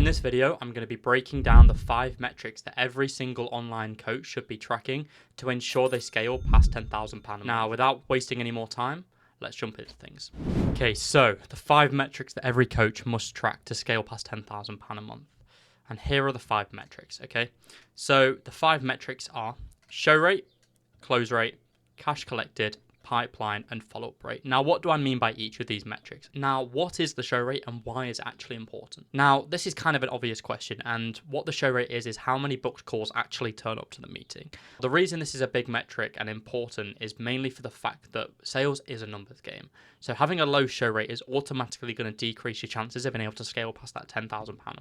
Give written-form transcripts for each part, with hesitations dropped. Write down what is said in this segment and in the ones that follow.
this video, I'm going to be breaking down the 5 metrics that every single online coach should be tracking to ensure they scale past £10,000 a month. Now, without wasting any more time, let's jump into things. Okay, so the 5 metrics that every coach must track to scale past £10,000 a month. And here are the 5 metrics, okay? So the 5 metrics are show rate, close rate, cash collected, pipeline, and follow-up rate. Now, what do I mean by each of these metrics? Now, what is the show rate and why is it actually important? Now, this is kind of an obvious question, and what the show rate is how many booked calls actually turn up to the meeting. The reason this is a big metric and important is mainly for the fact that sales is a numbers game. So having a low show rate is automatically going to decrease your chances of being able to scale past that £10,000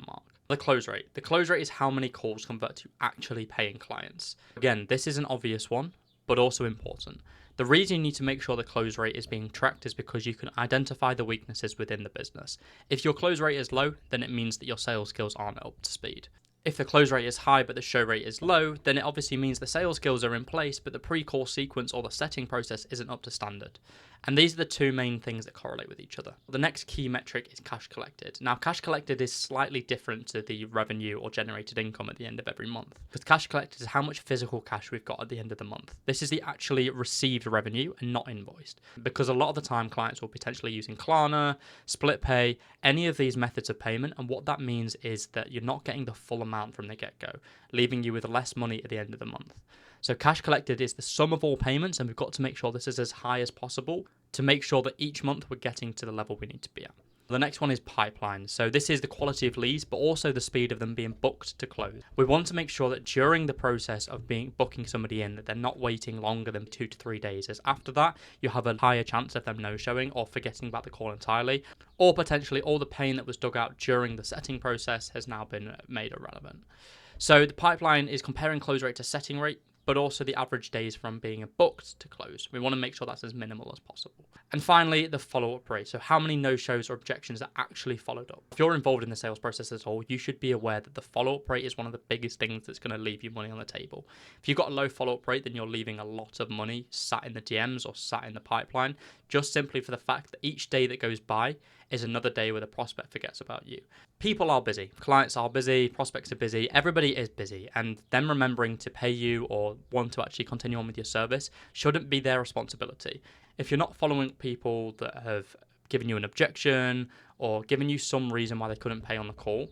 mark. The close rate. The close rate is how many calls convert to actually paying clients. Again, this is an obvious one, but also important. The reason you need to make sure the close rate is being tracked is because you can identify the weaknesses within the business. If your close rate is low, then it means that your sales skills aren't up to speed. If the close rate is high but the show rate is low, then it obviously means the sales skills are in place but the pre-call sequence or the setting process isn't up to standard. And these are the 2 main things that correlate with each other. The next key metric is cash collected. Now, cash collected is slightly different to the revenue or generated income at the end of every month. Because cash collected is how much physical cash we've got at the end of the month. This is the actually received revenue and not invoiced. Because a lot of the time clients will potentially using Klarna, split pay, any of these methods of payment, and what that means is that you're not getting the full amount from the get-go, leaving you with less money at the end of the month. So cash collected is the sum of all payments, and we've got to make sure this is as high as possible to make sure that each month we're getting to the level we need to be at. The next one is pipeline. So this is the quality of leads, but also the speed of them being booked to close. We want to make sure that during the process of booking somebody in, that they're not waiting longer than 2 to 3 days, as after that, you have a higher chance of them no-showing or forgetting about the call entirely, or potentially all the pain that was dug out during the setting process has now been made irrelevant. So the pipeline is comparing close rate to setting rate, but also the average days from being booked to close. We want to make sure that's as minimal as possible. And finally, the follow-up rate. So how many no-shows or objections are actually followed up? If you're involved in the sales process at all, you should be aware that the follow-up rate is one of the biggest things that's going to leave you money on the table. If you've got a low follow-up rate, then you're leaving a lot of money sat in the DMs or sat in the pipeline, just simply for the fact that each day that goes by is another day where the prospect forgets about you. People are busy, clients are busy, prospects are busy, everybody is busy, and them remembering to pay you or want to actually continue on with your service shouldn't be their responsibility. If you're not following people that have given you an objection or given you some reason why they couldn't pay on the call,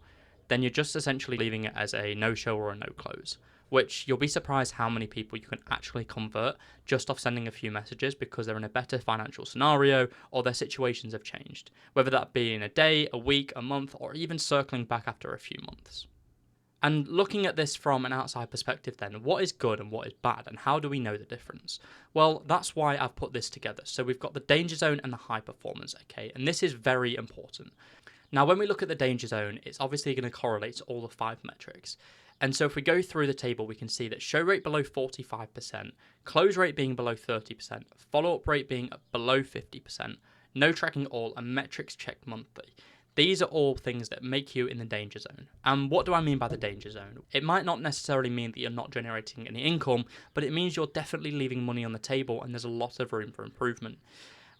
then you're just essentially leaving it as a no-show or a no-close, which you'll be surprised how many people you can actually convert just off sending a few messages because they're in a better financial scenario or their situations have changed, whether that be in a day, a week, a month, or even circling back after a few months. And looking at this from an outside perspective then, what is good and what is bad, and how do we know the difference? Well, that's why I've put this together. So we've got the danger zone and the high performance, okay? And this is very important. Now, when we look at the danger zone, it's obviously going to correlate to all the 5 metrics. And so if we go through the table, we can see that show rate below 45%, close rate being below 30%, follow-up rate being below 50%, no tracking at all, and metrics checked monthly. These are all things that make you in the danger zone. And what do I mean by the danger zone? It might not necessarily mean that you're not generating any income, but it means you're definitely leaving money on the table and there's a lot of room for improvement.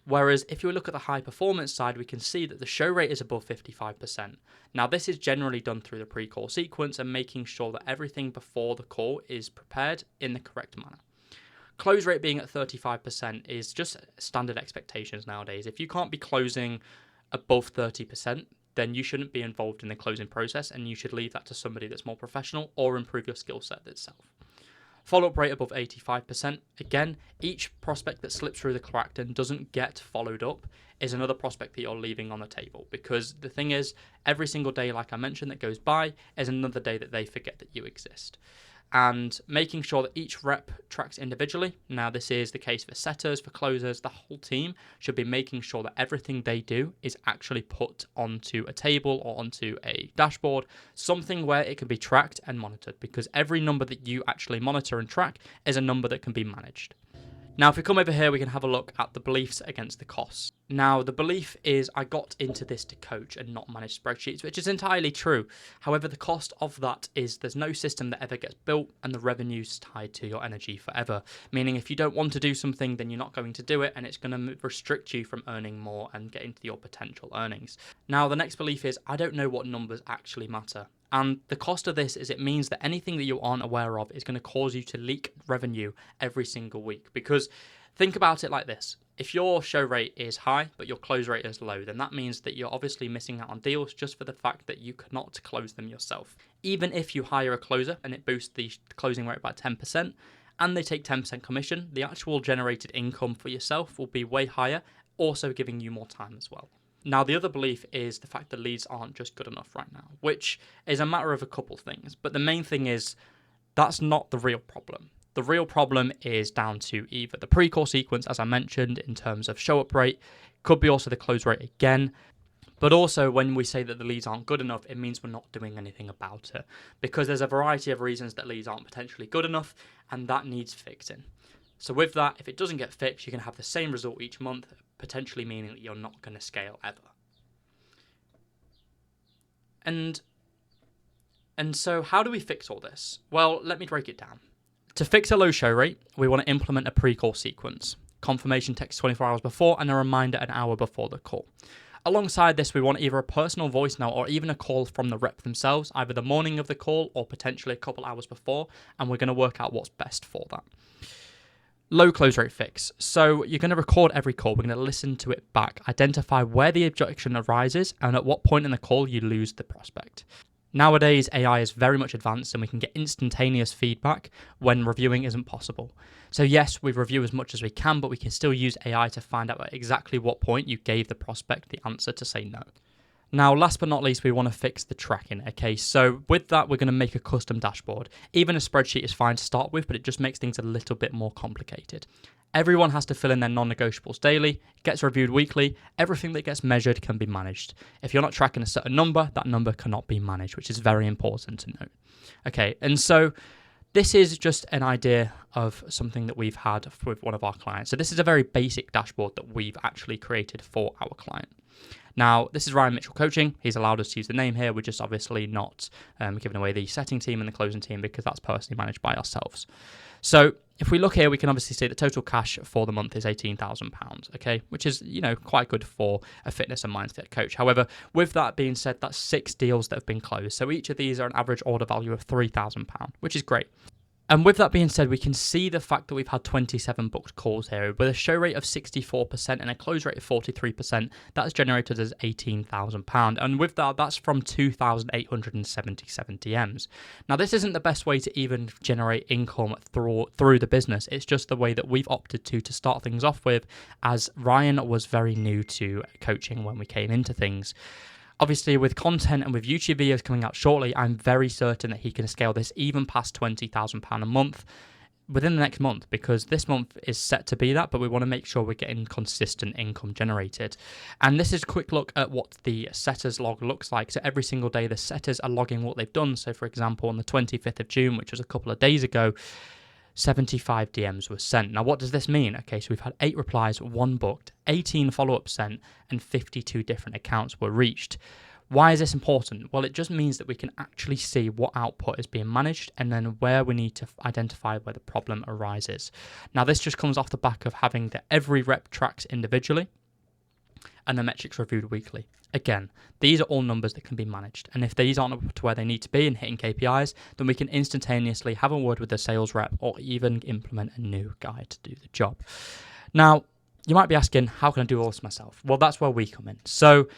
Whereas if you look at the high performance side, we can see that the show rate is above 55%. Now, this is generally done through the pre-call sequence and making sure that everything before the call is prepared in the correct manner. Close rate being at 35% is just standard expectations nowadays. If you can't be closing above 30%, then you shouldn't be involved in the closing process and you should leave that to somebody that's more professional or improve your skill set itself. Follow-up rate above 85%. Again, each prospect that slips through the crack and doesn't get followed up is another prospect that you're leaving on the table. Because the thing is, every single day, like I mentioned, that goes by is another day that they forget that you exist. And making sure that each rep tracks individually. Now, this is the case for setters, for closers. The whole team should be making sure that everything they do is actually put onto a table or onto a dashboard, something where it can be tracked and monitored, because every number that you actually monitor and track is a number that can be managed. Now, if we come over here, we can have a look at the beliefs against the costs. Now, the belief is I got into this to coach and not manage spreadsheets, which is entirely true. However, the cost of that is there's no system that ever gets built and the revenue's tied to your energy forever. Meaning if you don't want to do something, then you're not going to do it and it's going to restrict you from earning more and getting to your potential earnings. Now, the next belief is I don't know what numbers actually matter. And the cost of this is it means that anything that you aren't aware of is going to cause you to leak revenue every single week. Because think about it like this. If your show rate is high, but your close rate is low, then that means that you're obviously missing out on deals just for the fact that you cannot close them yourself. Even if you hire a closer and it boosts the closing rate by 10%, and they take 10% commission, the actual generated income for yourself will be way higher, also giving you more time as well. Now, the other belief is the fact that leads aren't just good enough right now, which is a matter of a couple things. But the main thing is that's not the real problem. The real problem is down to either the pre-call sequence, as I mentioned, in terms of show-up rate, could be also the close rate again, but also when we say that the leads aren't good enough, it means we're not doing anything about it, because there's a variety of reasons that leads aren't potentially good enough, and that needs fixing. So with that, if it doesn't get fixed, you can have the same result each month, potentially meaning that you're not going to scale ever. And so how do we fix all this? Well, let me break it down. To fix a low show rate, we want to implement a pre-call sequence. Confirmation text 24 hours before and a reminder an hour before the call. Alongside this, we want either a personal voice note or even a call from the rep themselves, either the morning of the call or potentially a couple hours before, and we're going to work out what's best for that. Low close rate fix. So you're going to record every call. We're going to listen to it back, identify where the objection arises, and at what point in the call you lose the prospect. Nowadays, AI is very much advanced and we can get instantaneous feedback when reviewing isn't possible. So yes, we review as much as we can, but we can still use AI to find out at exactly what point you gave the prospect the answer to say no. Now, last but not least, we want to fix the tracking, okay? So with that, we're going to make a custom dashboard. Even a spreadsheet is fine to start with, but it just makes things a little bit more complicated. Everyone has to fill in their non-negotiables daily, gets reviewed weekly, everything that gets measured can be managed. If you're not tracking a certain number, that number cannot be managed, which is very important to note. Okay, and so this is just an idea of something that we've had with one of our clients. So this is a very basic dashboard that we've actually created for our client. Now, this is Ryan Mitchell Coaching. He's allowed us to use the name here. We're just obviously not giving away the setting team and the closing team because that's personally managed by ourselves. So if we look here, we can obviously see the total cash for the month is £18,000, okay, which is, quite good for a fitness and mindset coach. However, with that being said, that's 6 deals that have been closed. So each of these are an average order value of £3,000, which is great. And with that being said, we can see the fact that we've had 27 booked calls here with a show rate of 64% and a close rate of 43%. That's generated as £18,000. And with that, that's from 2,877 DMs. Now, this isn't the best way to even generate income through the business. It's just the way that we've opted to start things off with, as Ryan was very new to coaching when we came into things. Obviously, with content and with YouTube videos coming out shortly, I'm very certain that he can scale this even past £20,000 a month within the next month, because this month is set to be that, but we want to make sure we're getting consistent income generated. And this is a quick look at what the setters log looks like. So every single day, the setters are logging what they've done. So for example, on the 25th of June, which was a couple of days ago, 75 DMs were sent. Now, what does this mean? Okay, so we've had 8 replies, 1 booked, 18 follow-ups sent, and 52 different accounts were reached. Why is this important? Well, it just means that we can actually see what output is being managed and then where we need to identify where the problem arises. Now, this just comes off the back of having that every rep tracks individually and the metrics reviewed weekly. Again, these are all numbers that can be managed. And if these aren't up to where they need to be in hitting KPIs, then we can instantaneously have a word with the sales rep or even implement a new guy to do the job. Now, you might be asking, how can I do all this myself? Well, that's where we come in. So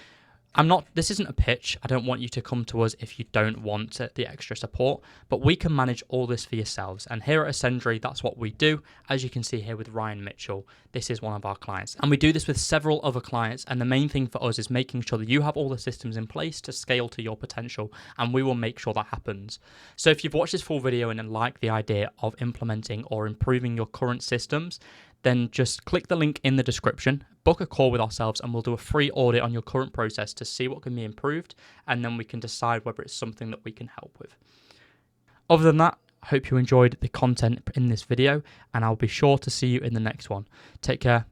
this isn't a pitch. I don't want you to come to us if you don't want the extra support, but we can manage all this for yourselves. And here at Ascendry, that's what we do. As you can see here with Ryan Mitchell, this is one of our clients. And we do this with several other clients. And the main thing for us is making sure that you have all the systems in place to scale to your potential. And we will make sure that happens. So if you've watched this full video and like the idea of implementing or improving your current systems, then just click the link in the description, book a call with ourselves, and we'll do a free audit on your current process to see what can be improved, and then we can decide whether it's something that we can help with. Other than that, I hope you enjoyed the content in this video, and I'll be sure to see you in the next one. Take care.